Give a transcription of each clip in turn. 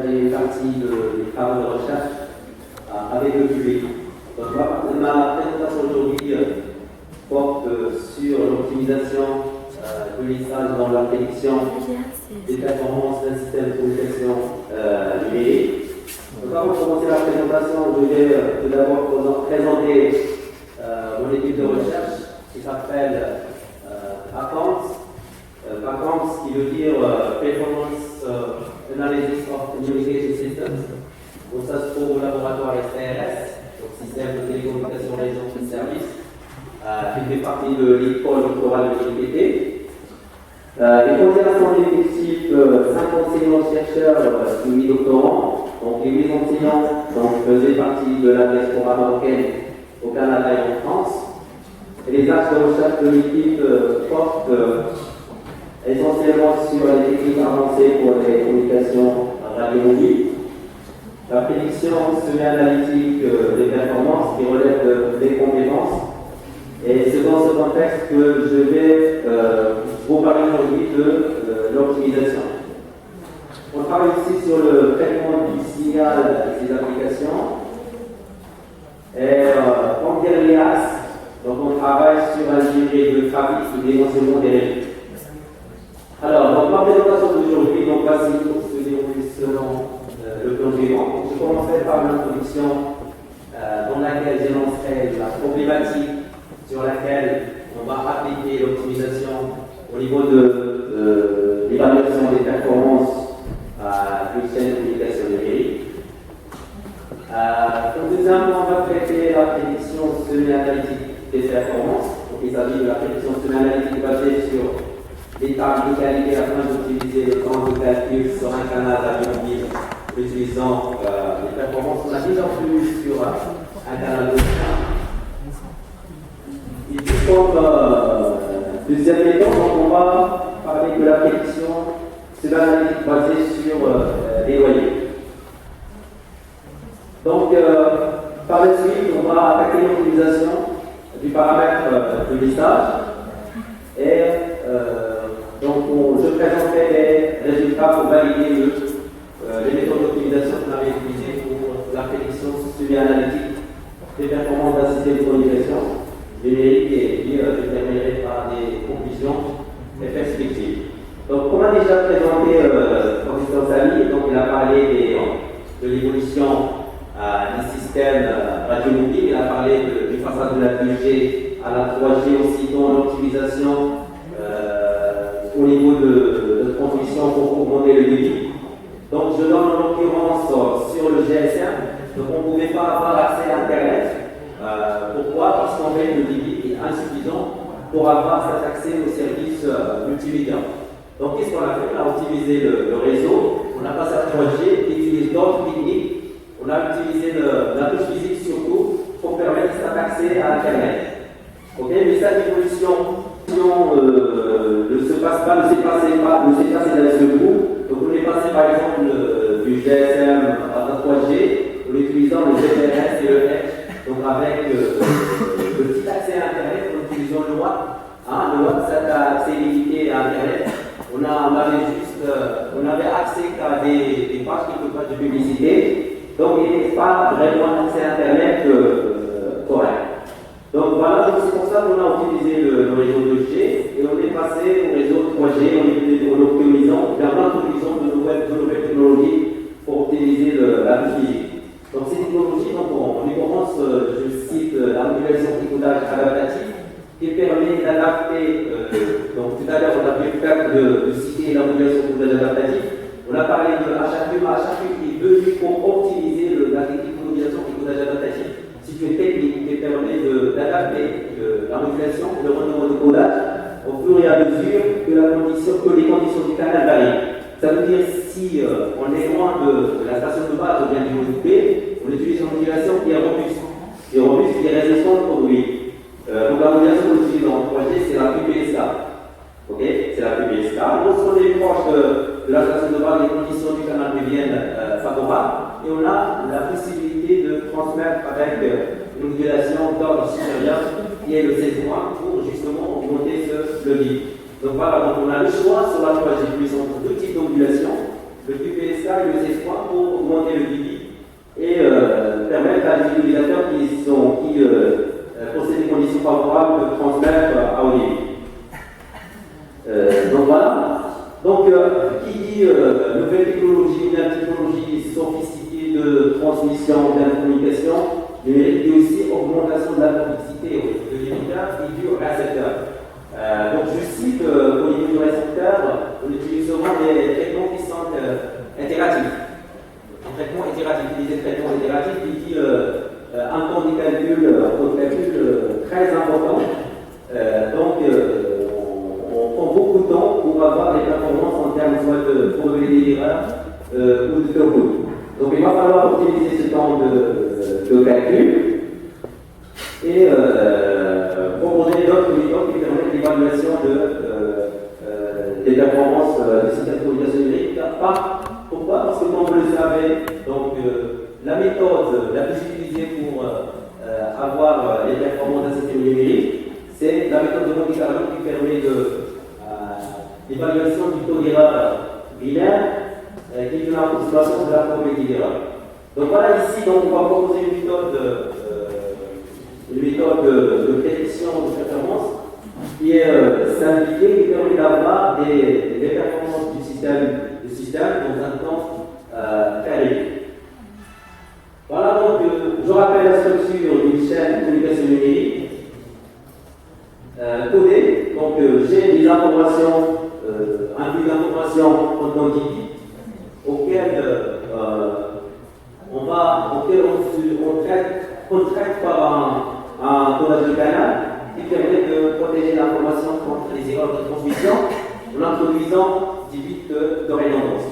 partager une partie des travaux de recherche avec le public. Donc, ma présentation aujourd'hui porte sur l'optimisation de l'ISAG dans la prédiction des performances d'un système de communication numérique. Donc, avant de commencer la présentation, je vais tout d'abord présenter mon équipe de recherche qui s'appelle PACAMS. PACAMS qui veut dire Performance Analysis of Communication Systems. Donc, ça se trouve au laboratoire STRS, donc Système de télécommunication réseau de services, qui fait partie de l'école doctorale de l'IPT. Les considérations d'effectifs, 5 enseignants-chercheurs, 8 doctorants. Donc, les 8 enseignants faisaient partie de la diaspora marocaine au Canada et en France. Et les axes de recherche de l'équipe portent essentiellement sur les techniques avancées pour les communications radio-mobiles, la prédiction semi-analytique des performances qui relève des compétences. Et c'est dans ce contexte que je vais vous parler aujourd'hui de l'optimisation. On travaille ici sur le traitement du signal et ses applications. Et comme dire les axes, donc on travaille sur l'ingénierie de trafic sous l'émotionnement des réseaux. Alors, donc ma présentation d'aujourd'hui va se dérouler selon le plan suivant. Je commencerai par l'introduction dans laquelle j'énoncerai la problématique sur laquelle on va appliquer l'optimisation au niveau de l'évaluation des performances d'une chaîne de communication numérique. Deuxièmement, on va traiter la prédiction semi-analytique des performances. Donc, il s'agit de la prédiction semi-analytique basée sur des tables de qualité afin d'optimiser le temps de calcul sur un canal radio-mobile utilisant les performances qu'on a déjà obtenues sur un canal de et puis comme deuxième méthode, on va parler de la prédiction semi-analytique basée sur les loyers. Donc, par la suite, on va attaquer l'optimisation du paramètre de lissage et donc je présenterai les résultats pour valider les méthodes d'optimisation qu'on avait utilisées pour la prédiction semi-analytique des performances d'un système de communication numérique et qui déterminerait par des conclusions et perspectives. Donc, comme a déjà présenté le professeur Samy, donc il a parlé de l'évolution du système radio-mobile, il a parlé du passage de la 2G à la 3G aussi, dont l'optimisation au niveau de transmission pour augmenter le débit. Donc, je donne en l'occurrence sur le GSM, donc on ne pouvait pas avoir accès à Internet. Pourquoi? Parce qu'en fait, le débit est insuffisant pour avoir cet accès aux services multimédia. Donc, qu'est-ce qu'on a fait? On a optimisé le réseau, on a passé à 3G, on utilise d'autres techniques, on a utilisé la touche physique surtout pour permettre cet accès à Internet. Ok, mais cette évolution ne se passe pas, ne s'est passé d'un seul coup. Donc, on est passé par exemple du GSM à la 3G en utilisant le GPRS et le Edge. Donc, avec le petit accès à Internet, en utilisant le WAP. Le WAP, c'est un accès limité à Internet. On avait accès qu'à des pages, quelques pages de publicité. Donc, il n'y avait pas vraiment un accès à Internet correct. Donc, voilà, c'est pour ça qu'on a utilisé le réseau 2G et on est passé au réseau 3G en optimisant de nouvelles technologies pour optimiser la touche physique. Donc, ces technologies, en l'occurrence, je cite la modulation picotage adaptative qui permet d'adapter, donc tout à l'heure on a pris le cas de citer la modulation picotage adaptative. On a parlé de HAQ qui est venu pour optimiser la technique de modulation picotage adaptative. C'est une technique qui permet d'adapter la modulation, le rendement de codage au fur et à mesure que les conditions du canal varient. Ça veut dire si on est loin de la station de base ou bien du module B, on utilise une modulation qui est robuste. Et robuste qui est résistante au bruit. Donc la modulation qu'on utilise en 3G, c'est la QPSK. Ok, c'est la QPSK. Lorsqu'on est proche de la station de base, les conditions du canal deviennent favorables et on a la possibilité de transmettre avec une modulation d'ordre supérieur qui est le 16 points pour justement augmenter ce levier. Donc voilà, donc on a le choix sur la 3G entre deux types de modulation le QPSK et le C3 pour augmenter le débit et permettre à des utilisateurs qui possèdent des conditions favorables de transmettre à haut débit. Donc voilà. Donc, qui dit nouvelle technologie, une technologie sophistiquée de transmission, d'incommunication, numérique, dit aussi augmentation de la complexité de l'émetteur et du récepteur. Donc, je cite au niveau du récepteur, on utilise souvent des traitements qui sont itératifs. Un traitement itératif, utiliser traitement itératif qui dit un temps de calcul très important. Donc, on prend beaucoup de temps pour avoir des performances en termes soit de probabilité d'erreur ou de throughput. Donc il va falloir optimiser ce temps de calcul et proposer d'autres méthodes qui permettent l'évaluation des performances du système de communication numérique. Pourquoi? Parce que comme vous le savez, donc, la méthode la plus utilisée pour avoir les performances d'un système numérique, c'est la méthode de Monte Carlo qui permet l'évaluation du taux d'erreur binaire qui est une approximation de la probabilité d'erreur. Donc voilà, ici, donc, on va proposer une méthode de prédiction de performance qui est simplifiée, qui permet d'avoir des performances du système dans un temps très réduit. Voilà, donc je rappelle la structure d'une chaîne de communication numérique. Codé, donc j'ai des informations, un flux d'informations en temps débit auquel on traite par un codage de canal qui permet de protéger l'information contre les erreurs de transmission en introduisant des bits de redondance.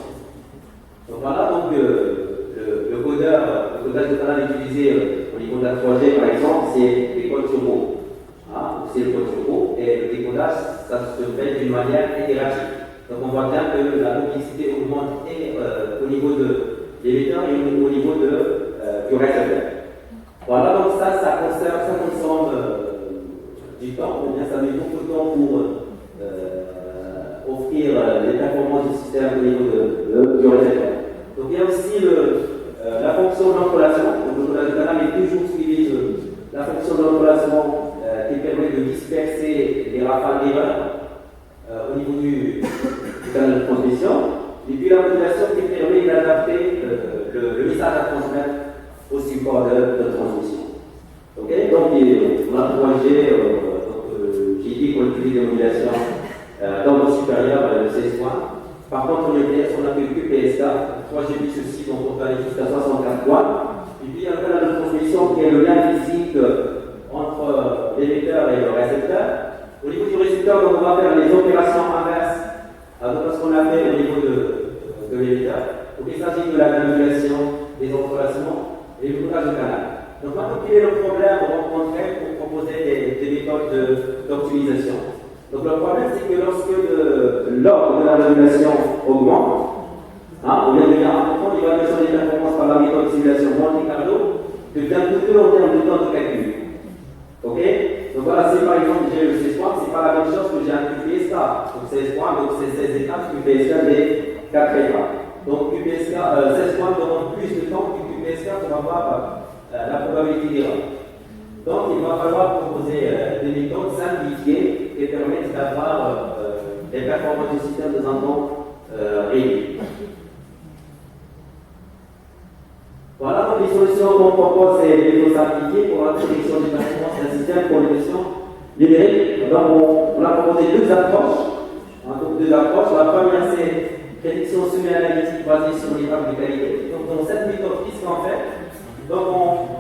Donc voilà, donc le codage de canal utilisé au niveau de la 3G par exemple, c'est les codes turbo. C'est le code turbo et le décodage, ça se fait d'une manière itérative. Donc on voit bien que la complexité augmente et au niveau de l'émetteur et au niveau du récepteur. Voilà, donc ça consomme du temps, ou bien ça met beaucoup de temps pour offrir les performances du système au niveau du récepteur. Donc il y a aussi la fonction d'encollagement. Donc le canal est toujours suivi de la fonction d'encollagement qui permet de disperser les rafales d'erreur au niveau du canal de transmission, et puis la modulation qui permet d'adapter le message à transmettre au support de transmission. Okay? Donc on a 3G, j'ai dit qu'on utilise des modulations dans le supérieur de 16 points. Par contre, on a que le QPSK, 3G aussi, donc on peut aller jusqu'à 64 points. Et puis il y a le canal de transmission qui est le lien physique entre l'émetteur et le récepteur. Au niveau du récepteur, donc, on va faire les opérations inverses à ce qu'on a fait au niveau de l'émetteur. Donc il s'agit de la manipulation, des entrelacements et du codage de canal. Donc maintenant, quel est le problème rencontré pour proposer des méthodes d'optimisation? Donc le problème, c'est que lorsque l'ordre de la manipulation augmente, on vient de dire important, l'évaluation des performances par la méthode de simulation Monte Carlo devient coûteux en termes de temps de calcul. Ok? Donc voilà, si par exemple j'ai le C3, c'est pas la même chose que j'ai un QPSK. Donc C3, donc c'est 16 étapes, QPSK des 4 étapes. Donc QPSK, 16 points demande plus de temps que QPSK pour avoir la probabilité d'erreur. Donc il va falloir proposer des méthodes simplifiées qui permettent d'avoir des performances du système dans un temps réduit. Voilà, donc les solutions qu'on propose, c'est des méthodes simplifiées pour la prédiction des performances d'un système pour les questions numériques. Donc on a proposé deux approches. Donc deux approches. La première, c'est prédiction semi-analytique basée sur les tables de qualité. Donc dans cette méthode, qu'est-ce qu'on fait? Donc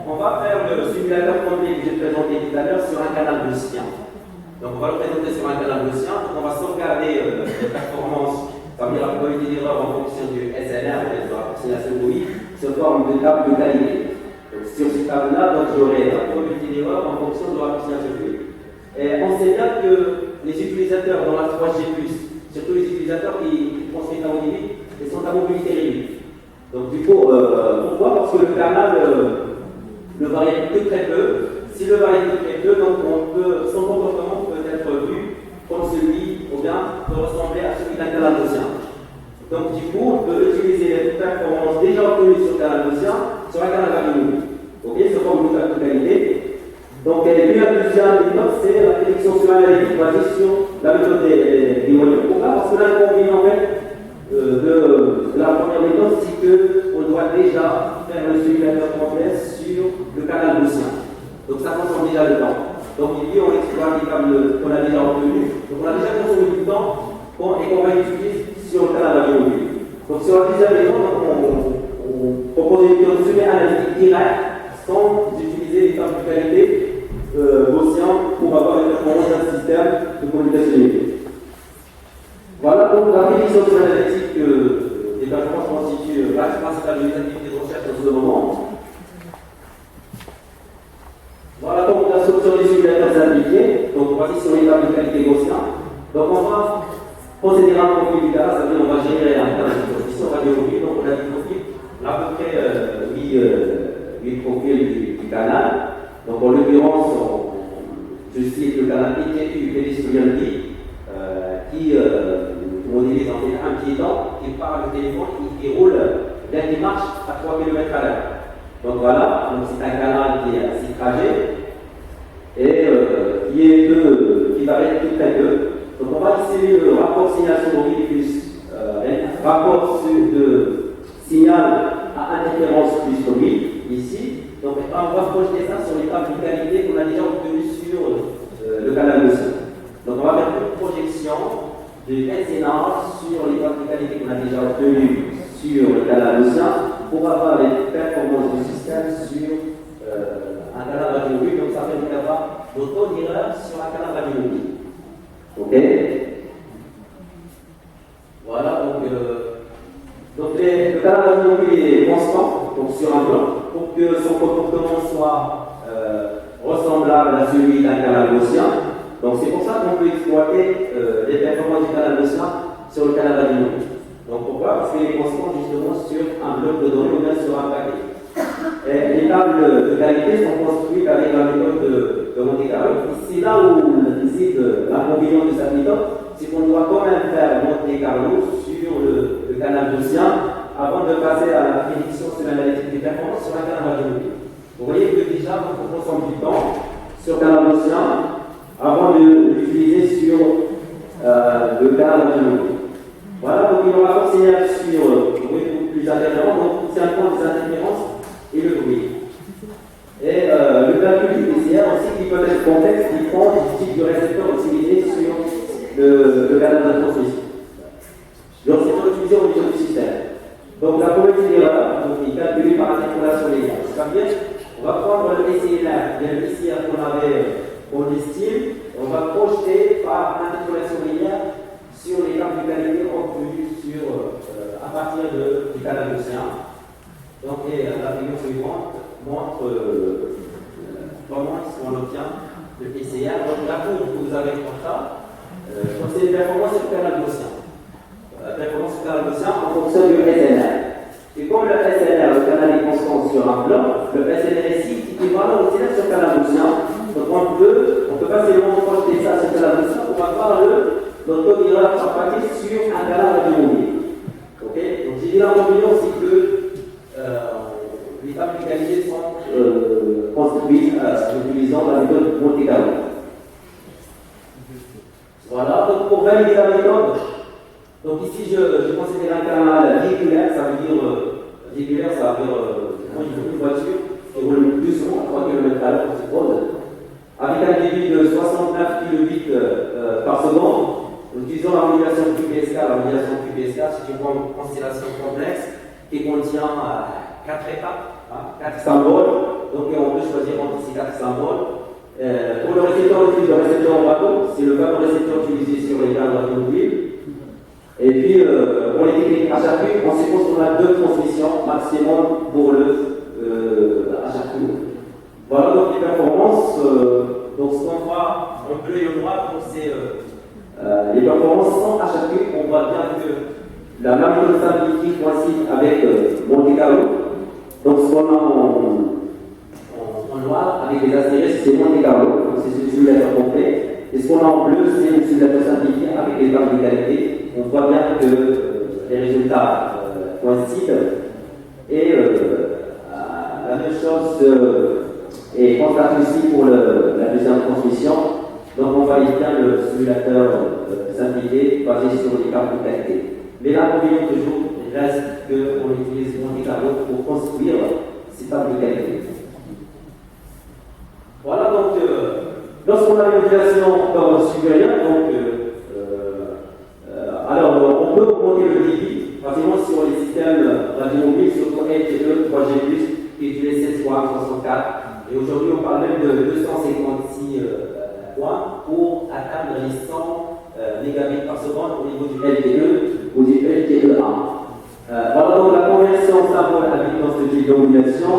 on va faire le simulateur complet que j'ai présenté tout à l'heure sur un canal gaussien. Donc on va le présenter sur un canal gaussien. Donc on va sauvegarder les performances, ça veut dire la probabilité d'erreur en fonction du SNR, de l'approximation OI, sous forme de table de qualité. Donc sur cette table-là, j'aurai la probabilité d'erreur en fonction de l'approximation OI. Et on sait bien que les utilisateurs dans la 3G+, surtout les utilisateurs qui transmettent à haut débit, ils sont à mobilité réduite. Donc du coup, pourquoi? Parce que le canal ne varie que très peu. Si le varie que très peu, donc son comportement peut être vu comme celui, ou bien peut ressembler à celui d'un canal gaussien. Donc du coup, on peut utiliser sur un canal radiomobiles. Ok, c'est comme une carte de qualité. Donc, et puis la deuxième méthode, c'est la prédiction sur analytique basée sur la méthode des moyens. Pourquoi? Parce que l'inconvénient en fait, de la première méthode, c'est qu'on doit déjà faire le simulateur complet sur le canal gaussien. Donc ça consomme déjà le temps. Donc ici, on exploite les câbles qu'on a déjà obtenus. Donc on a déjà consommé du temps et qu'on va utiliser sur le canal radiomobile. Donc sur la deuxième méthode, on propose une méthode semi-analytique directe sans utiliser les câbles de qualité gaussiens pour avoir une performance d'un système de communication limitée. Voilà, donc la prédiction semi-analytique des performances constitue l'axe principal des activités de recherche dans ce moment. Voilà donc la solution des simulateurs simplifiés. Donc voici sur les tables de qualité gaussien. Donc on va procéder à un profil du canal, c'est-à-dire on va générer un canal de transmission radiomobile. Donc on a des profils, à peu près 8 profils du canal. Donc en l'occurrence, je cite le canal ITU pédestorial qui modélise en fait un piéton qui part le téléphone et qui roule bien qui marche à 3 km à l'heure. Donc voilà, donc c'est un canal qui est à 6 trajets et qui va être tout à 2. Donc on va essayer le rapport signal sonore plus rapport de signal à interférence plus commune ici. Donc on va projeter ça sur les tables de qualité qu'on a déjà obtenues sur le canal gaussien. Donc on va faire une projection de SNR sur les tables de qualité qu'on a déjà obtenues sur le canal gaussien pour avoir les performances du système sur un canal radiomobile. Donc ça permet d'avoir le taux d'erreur sur un canal radiomobile. Ok. Voilà, donc le canal radiomobile est constant donc sur un bloc pour que son comportement soit ressemblable à celui d'un canal gaussien. Donc c'est pour ça qu'on peut exploiter les performances du canal gaussien sur le canal radiomobile. Donc pourquoi? Parce qu'il est constant justement sur un bloc de données ou bien sur un paquet. Et les tables de qualité sont construites avec la méthode de Monte Carlo. C'est là où réside l'inconvénient de cette méthode, c'est qu'on doit quand même faire Monte Carlo sur le canal gaussien avant de passer à la prédiction sur l'analytique des performances sur un canal radiomobile. Vous voyez que déjà on consomme du temps sur le canal gaussien avant de l'utiliser sur le canal radiomobile. Voilà, donc il y aura un signal sur plus interférences, donc c'est un point des interférences et le bruit. Et le calcul du PCR aussi qui peut être complexe, qui prend du type de récepteur utilisé sur le canal de transmission. Le récepteur utilisé au niveau du système. Donc la probabilité d'erreur est calculée par interpolation linéaire. C'est-à-dire, on va prendre le PCR, le PCR qu'on estime, on va projeter par interpolation linéaire sur les cartes de qualité obtenues à partir du canal gaussien. Donc la figure suivante montre comment est-ce qu'on obtient le PCR. Donc la courbe que vous avez pour ça, c'est une performance sur le canal gaussien. Performance sur le canal gaussien en fonction du SNR. Et comme le SNR, le canal est constant sur un bloc, le SNR ici est équivalent au SNR sur le canal gaussien. Donc on peut facilement projeter ça sur le canal gaussien pour avoir le taux d'erreur par paquet sur un canal radiomobile. Ok. Donc j'ai dit l'inconvénient, c'est que les tables de qualité sont construites en utilisant la méthode Monte Carlo. Voilà, donc pour valider la méthode, donc ici je considère un canal véhiculaire, ça veut dire une voiture qui roule plus souvent à 3 km à l'heure, on suppose, avec un débit de 69 kilobits par seconde. En utilisant la modulation QPSK, c'est une constellation complexe qui contient 4 étapes, 4 symboles. Donc on peut choisir entre ces 4 symboles. Pour le récepteur, on utilise le récepteur en bateau, c'est le fameux récepteur utilisé sur les câbles automobiles. Et puis pour les techniques à chaque on suppose qu'on a 2 transmissions maximum pour à chaque tour. Voilà donc les performances. Donc ce qu'on voit en bleu et en noir, c'est les performances sont à chaque fois, on voit bien que la méthode simplifiée coïncide avec Monte Carlo. Donc ce qu'on a en noir avec les astérisques, c'est Monte Carlo, c'est ce simulateur complet. Et ce qu'on a en bleu, c'est le simulateur simplifié avec les tables de qualité. On voit bien que les résultats coïncident. Et chose est constatée ici pour la deuxième transmission. Donc on va écrire le simulateur simplifié basé sur les cartes de qualité. Mais l'inconvénient toujours reste qu'on utilise Monte Carlo pour construire ces tables de qualité. Voilà, donc lorsqu'on a une modulation supérieure, donc alors on peut augmenter le débit, pratiquement sur les systèmes radiomobiles, surtout LTE, 3G+, qui utilisent 7.64. Et aujourd'hui, on parle même de 256 points pour atteindre les 100 mégabits par seconde au niveau du LTE ou du LTE1. Voilà donc la conversion symbole avec dans ce type de modulation.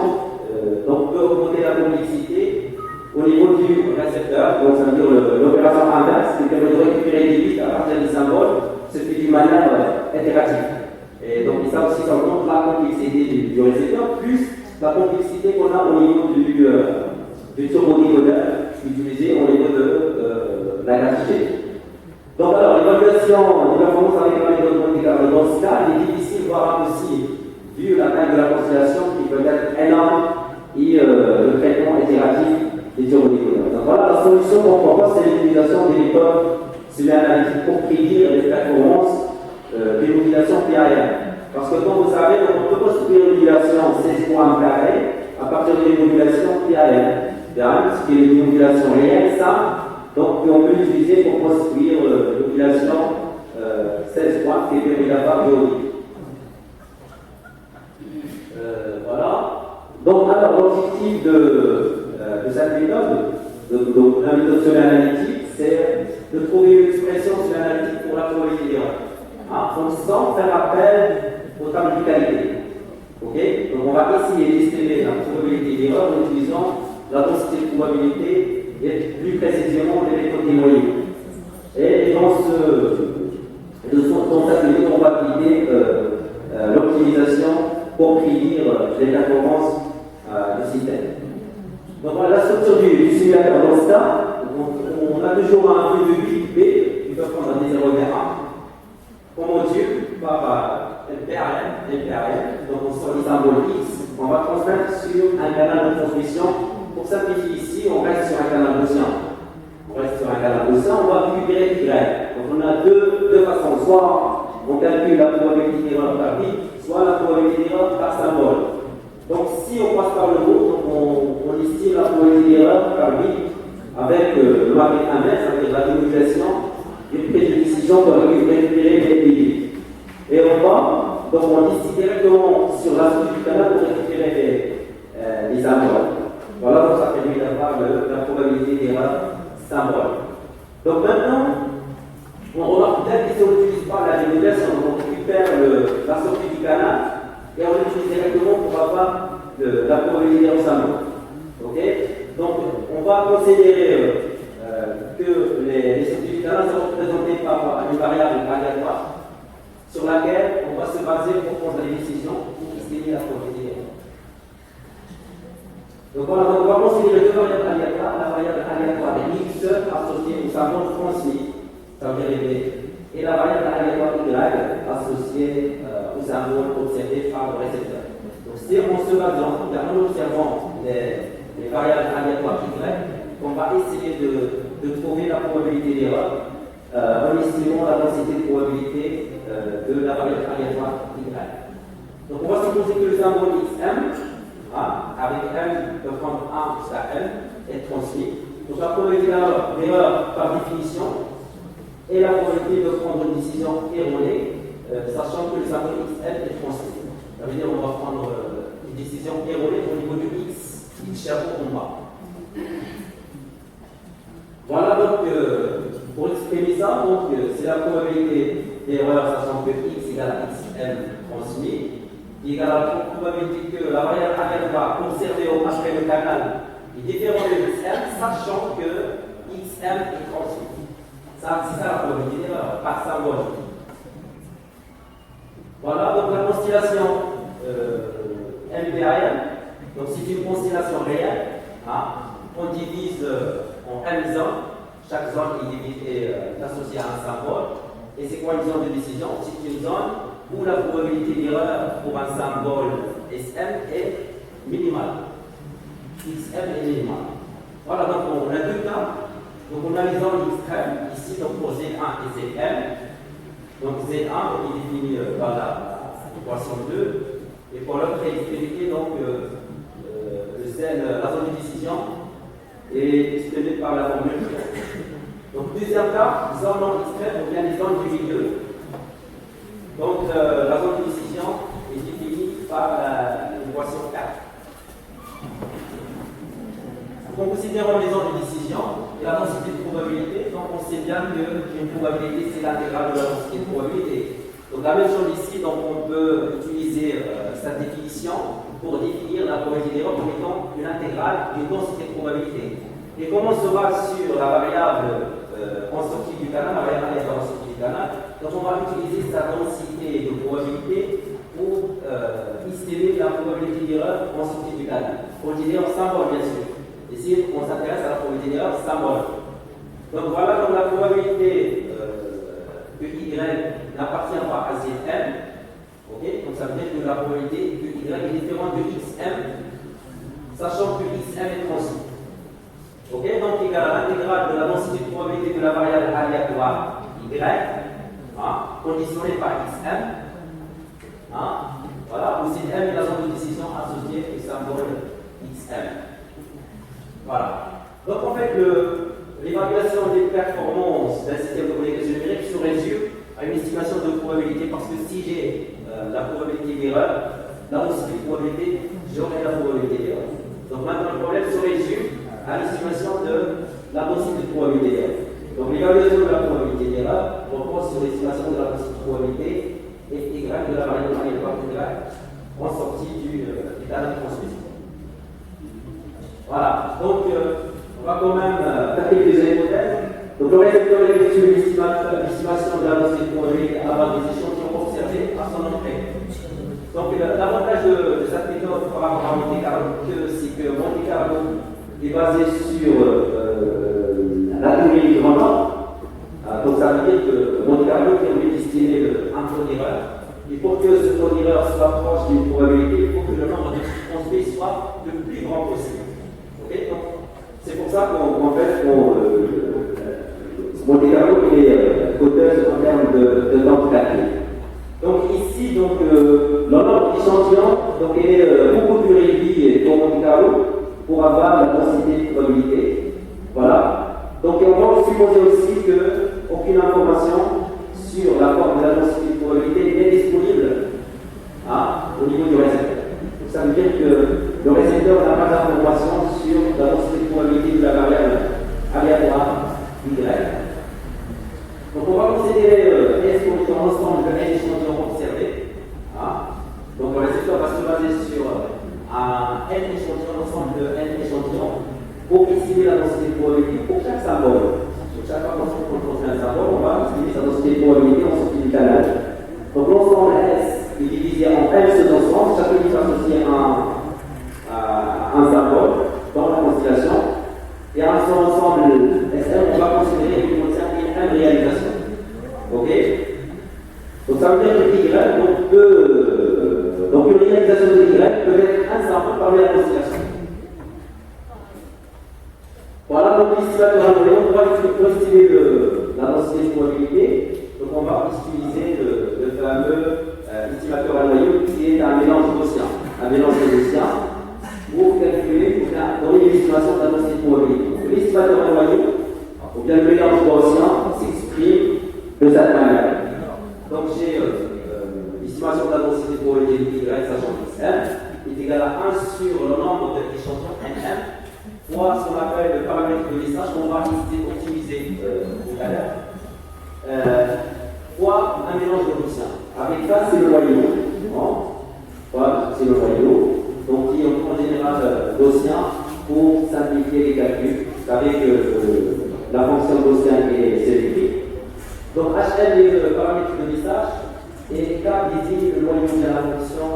Donc on peut augmenter la complexité au niveau du récepteur, donc ça veut dire l'opération inverse qui permet de récupérer des bits à partir des symboles, se fait d'une manière itérative. Et donc ça aussi, ça augmente la complexité du récepteur, plus la complexité qu'on a au niveau du turbo-décodeur utilisé au niveau de la graphique. Donc alors, l'évaluation des performances avec la méthode Monte Carlo dans ce cas, il est difficile, voire impossible, vu la taille de la constellation qui peut être énorme et le traitement itératif des turbodécodeurs. Donc voilà, la solution qu'on propose, c'est l'utilisation des méthodes semi-analytiques pour prédire les performances des modulations PAM. Parce que comme vous savez, on peut construire une modulation 16 points carrés à partir des modulations PAM, ce qui est une modulation réelle, ça. Donc on peut l'utiliser pour construire l'opulation 16 points qui est permis d'avoir géologique. Voilà. Donc alors l'objectif de cette méthode, donc la méthode semi-analytique, c'est de trouver une expression semi-analytique pour la probabilité d'erreur. Donc sans faire appel aux tables de qualité. Okay. Donc on va essayer d'estimer la probabilité d'erreur en utilisant la densité de probabilité et plus précisément les méthodes des moyens. Et dans cette méthode, on va appliquer l'optimisation pour prédire les performances du système. Donc voilà la structure du simulateur dans ce cas. On a toujours un flux de 8 B qui peut prendre des 0 vers 1. On module par LPRM, donc on sort les symboles X, on va transmettre sur un canal de transmission. Pour simplifier ici, on reste sur un canal gaussien. On va récupérer Y. Donc on a deux façons. Soit on calcule la probabilité d'erreur par bit, soit la probabilité d'erreur par symbole. Donc si on passe par le mot, on estime la probabilité d'erreur par bit avec le mapping inverse, avec la démodulation et prise de décision pour récupérer les bits. Et on va, donc on décide directement sur la structure du canal pour récupérer les symboles. Voilà, donc ça permet d'avoir la probabilité d'erreur symbole. Donc maintenant, on remarque peut-être que si on n'utilise pas la démodulation, on récupère la sortie du canal et on l'utilise directement pour avoir la probabilité d'erreur symbole. Okay. Donc on va considérer que les sorties du canal sont représentées par une variable aléatoire sur laquelle on va se baser pour prendre des décisions pour estimer la probabilité d'erreur. Donc voilà, on va considérer deux variables aléatoires, la variable aléatoire X associée au symbole transmis, ça veut dire les B, et la variable aléatoire Y associée au symbole observé par le récepteur. Donc si on se base en observant les variables aléatoires Y, on va essayer de trouver la probabilité d'erreur en estimant la densité de probabilité de la variable aléatoire Y. Donc on va supposer que le symbole XM avec M peut prendre 1 jusqu'à M est transmis. Donc la probabilité d'erreur par définition et la probabilité de prendre une décision erronée, sachant que le symbole XM est transmis. Ça veut dire qu'on va prendre une décision erronée au niveau du X cher en bas. Voilà donc pour exprimer ça, c'est la probabilité d'erreur, sachant que X égale à XM transmis. Égale à la probabilité que la variable aléatoire conservée après le canal est différente de XM, sachant que XM est transmis. Ça, c'est ça la probabilité d'erreur, par symbole. Voilà, donc la constellation MPAM, donc c'est une constellation réelle. On divise en M zones, chaque zone est associée à un symbole. Et c'est quoi une zone de décision? C'est une zone où la probabilité d'erreur pour un symbole SM est minimale. xm est minimal. Voilà, donc on a deux cas. Donc on a les angles extrêmes, ici donc pour Z1 et Zm. Donc Z1, donc, il est défini par l'équation 2. Et pour l'autre extrémité, donc la zone de décision est exprimée par la formule. Donc deuxième cas, zone non extrême, ou bien les zones du milieu. Donc la zone de décision est définie par l'équation 4. Donc, considérons les zones de décision et la densité de probabilité. Donc, on sait bien qu'une probabilité, c'est l'intégrale de la densité de probabilité. Donc, la même chose ici, donc, on peut utiliser cette définition pour définir la probabilité d'erreur comme étant une intégrale d'une densité de probabilité. Et comme on se base sur la variable en sortie du canal, la variable aléatoire en sortie du canal, donc on va utiliser sa densité de probabilité pour estimer la probabilité d'erreur en sortie du canal. Probabilité d'erreur symbole, bien sûr. Ici, on s'intéresse à la probabilité d'erreur symbole. Donc voilà, donc la probabilité que Y n'appartient pas à Zm. Okay, donc ça veut dire que la probabilité que Y est différente de Xm, sachant que Xm est constant. Okay, donc égal à l'intégrale de la densité de probabilité de la variable aléatoire Y, conditionnée par Xm. Voilà, où Zm est la zone de décision associée au symbole Xm. Voilà. Donc en fait, l'évaluation des performances d'un système de communication numérique se résume à une estimation de probabilité, parce que si j'ai la probabilité d'erreur, la densité de probabilité, j'aurai la probabilité d'erreur. Donc maintenant le problème se résume à l'estimation de la densité de probabilité d'erreur. Donc l'évaluation de la probabilité d'erreur repose sur l'estimation de la densité de probabilité et Y de la variable aléatoire Y en sortie du canal de transmission. Voilà, donc on va quand même faire quelques hypothèses. Donc le récepteur effectue l'estimation de la densité de probabilité à la base des échantillons observés à son entrée. Donc l'avantage de cette méthode par rapport à Monte Carlo, c'est que Monte Carlo est basé sur la théorie du grand nombre. Donc ça veut dire que Monte Carlo permet d'estimer un taux d'erreur. Et pour que ce taux d'erreur soit proche d'une probabilité, il faut que le nombre de transmis soit le plus grand possible. Donc, c'est pour ça qu'en fait, Monte Carlo est coteuse en termes de temps de calcul. Donc ici, donc, le nombre d'échantillons est beaucoup plus réduit pour Monte Carlo pour avoir la densité de probabilité. Voilà. Donc on va supposer aussi qu'aucune information sur la forme de la densité de probabilité n'est disponible au niveau du récepteur. Donc, ça veut dire que le récepteur n'a pas d'information sur la densité de probabilité de la variable aléatoire Y. Donc on va considérer S comme étant l'ensemble de N échantillons observés. Donc le récepteur va se baser sur un N échantillon, l'ensemble de N échantillons, pour estimer la densité de probabilité pour chaque symbole. Donc chaque fois qu'on construit un symbole, on va estimer sa densité de probabilité en sortie du canal. Donc l'ensemble S est divisé en N sous-ensembles, chaque unité associée à un symbole dans la constellation. Et à son ensemble SM, on va considérer qu'il contient une M réalisation. Ok? Donc ça veut dire que Y, donc une réalisation de Y peut être un symbole parmi la constellation. Voilà, donc l'estimateur algorithme, pour estimer la densité de probabilité, donc on va utiliser le fameux estimateur à noyau qui est un mélange gaussien. Un mélange gaussien pour calculer, pour donner l'estimation de la densité de probabilité. L'estimateur à noyau, ou bien le mélange gaussien, s'exprime de cette manière. Donc j'ai l'estimation de la densité de probabilité de Y, sachant que M est égal à 1 sur le nombre d'échantillons NM, fois ce qu'on appelle le paramètre de lissage qu'on va optimiser tout à l'heure, fois un mélange de gaussien. Avec ça, c'est le noyau. Voilà, c'est le noyau. Donc, qui est en général gaussien pour simplifier les calculs. Vous savez que la fonction gaussien est symétrique. Donc, HL est le paramètre de lissage et K désigne le noyau de la fonction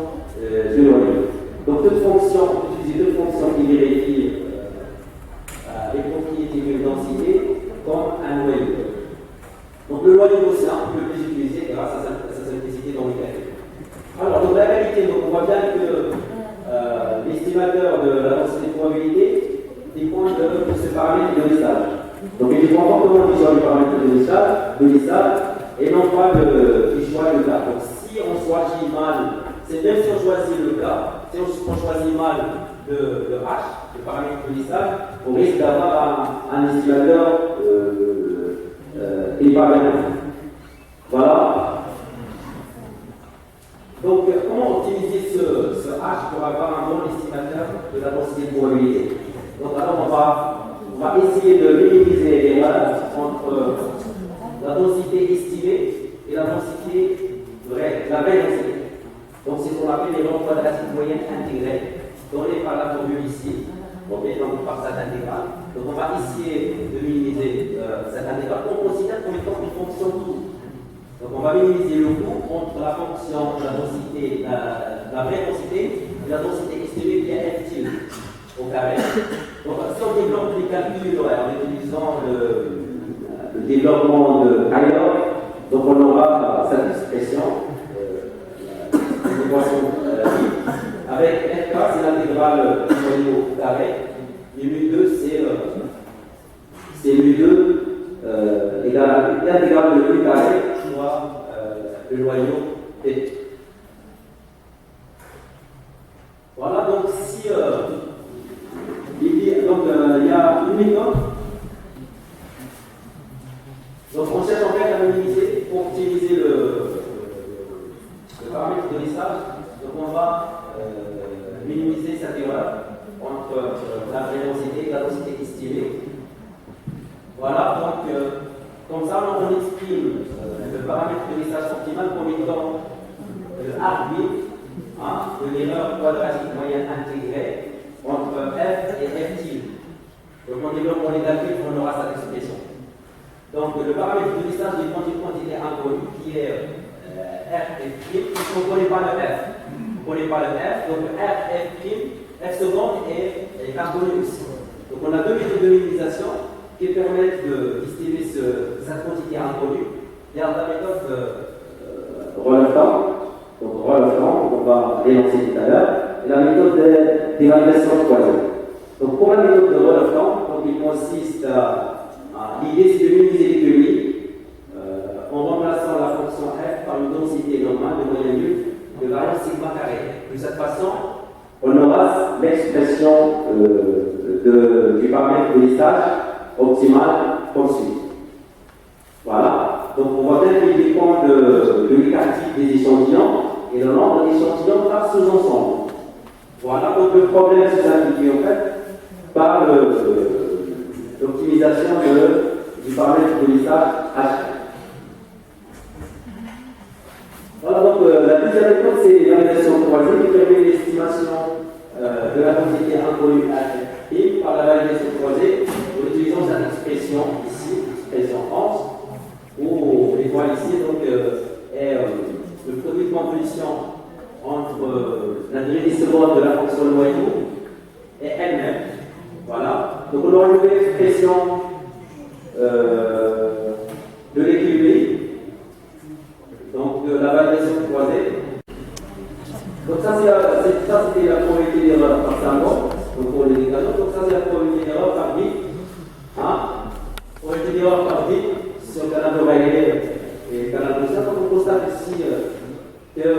du noyau. Donc, toute fonction, on peut utiliser deux fonctions qui vérifient les propriétés de densité comme un noyau. Donc le noyau gaussien, on peut le plus utiliser grâce à sa simplicité dans les calculs. Alors, donc la qualité, donc on voit bien que l'estimation l'estimateur de la densité de probabilité dépend de ce paramètre de lissage. Donc il dépend fortement du choix du paramètre de lissage et non pas du choix du cas. Donc si on choisit mal, c'est même si on choisit le cas, si on choisit mal le H, le paramètre de lissage, on risque d'avoir un estimateur qui n'est pas bien. Voilà. Donc, comment optimiser ce H pour avoir un bon estimateur de la densité de probabilité? Donc, alors, on va essayer de minimiser l'erreur entre la densité estimée et la densité vraie, la vraie densité. Donc, c'est ce qu'on appelle les nombres quadratiques moyennes intégrées, donnés par la formule ici, donc par cette intégrale. Donc, on va essayer de minimiser cette intégrale qu'on considère comme étant une fonction coût. Donc on va minimiser le coût entre la fonction de la densité, la vraie densité et la densité estimée qui est F au carré. Donc si on développe les calculs en utilisant le développement de Taylor, donc on aura cette expression, avec FK c'est l'intégrale du noyau carré, et mu2 c'est mu2 égale à l'intégrale de mu carré fois le noyau P. Voilà, donc si il y a une méthode, donc on cherche en fait à minimiser pour optimiser le paramètre de lissage. Donc on va minimiser cette erreur entre la vraie densité et la densité estimée. Voilà, donc comme ça on exprime le paramètre de lissage optimal comme étant le arbitre de l'erreur quadratique moyenne intégrée entre f et f tilde. Donc en développant les calculs, on aura cette expression. Donc le paramètre de lissage dépend d'une quantité inconnue qui est f tilde, puisqu'on ne connaît pas le f. On ne connaît pas le f, donc f tilde, f seconde est inconnu aussi. Donc on a deux méthodes de minimisation qui permettent d'estimer cette quantité inconnue. Il y a la méthode Roloff-Tamm, on va l'énoncer tout à l'heure, et la méthode d'évaluation croisée. Donc pour la méthode de Roloff-Tamm, il consiste l'idée c'est de minimiser les QI en remplaçant la fonction f par une densité normale de moyenne nulle de variance sigma carré. De cette façon, on aura l'expression du paramètre de lissage optimal comme suit. Voilà, donc on voit bien qu'il dépend de l'écartif des échantillons et le nombre d'échantillons par sous-ensemble. Voilà, donc le problème se simplifie en fait par l'optimisation du paramètre de lissage H. Voilà, donc la deuxième méthode c'est l'évaluation croisée qui permet l'estimation de la quantité inconnue H par la validation croisée en utilisant cette expression ici, l'expression 11, où on les voit ici donc, est le produit de convolution entre la dérivée seconde de la fonction noyau et elle-même. Voilà. Donc on aura une nouvelle expression de l'équilibre, donc de la validation croisée. Donc ça c'était la probabilité d'erreur par symbole, donc pour les équations. Donc ça c'est la probabilité d'erreur par bit. Probabilité d'erreur par bit sur le canal de Rayleigh et le canal de Sierra. Donc on constate ici que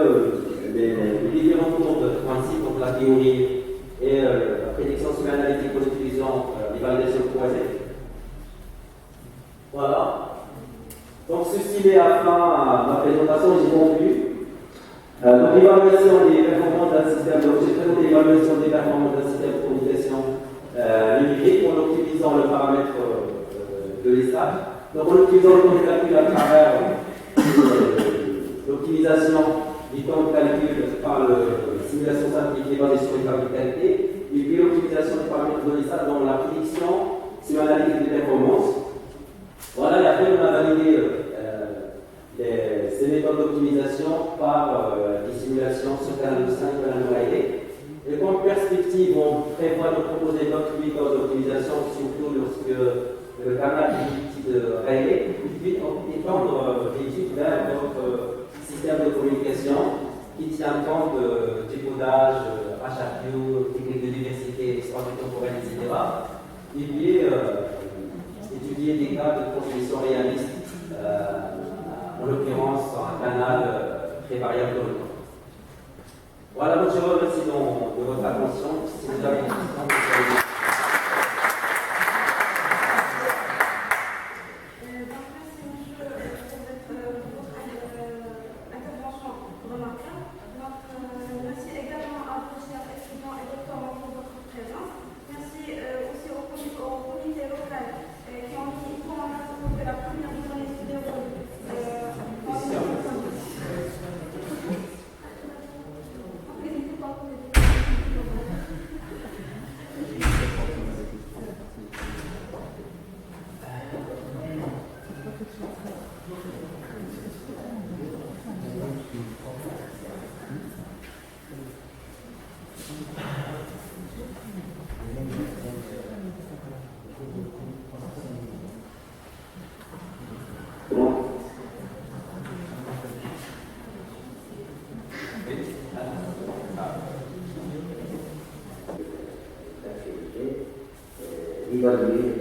les différents cours de principe, donc la théorie et la prédiction semi-analytique en utilisant les validations croisées. Voilà. Donc ceci est la fin de ma présentation, j'ai conclu. Donc l'évaluation des performances d'un système, donc j'ai présenté l'évaluation des performances d'un système de communication numérique en optimisant le paramètre de lissage. Donc en utilisant le temps de calcul à travers l'optimisation du temps de calcul par la simulation simplifiée basée sur les paramètres de qualité, et puis l'optimisation des paramètres de lissage dans la prédiction semi-analytique des performances. Voilà, et après on a validé ces méthodes d'optimisation par des simulations sur canal de 5 et canal de Rayleigh. Et comme perspective, on prévoit de proposer d'autres méthodes d'optimisation, surtout lorsque le canal de Rayleigh, puis étendre l'étude vers d'autres systèmes de communication qui tient compte du codage, HRQ, technique de contemporaine, etc. Et puis, étudier des cas de transmission réaliste, en l'occurrence un canal très variable dans le temps. Voilà, donc je vous remercie de votre attention. Si vous avez des questions, vous évaluer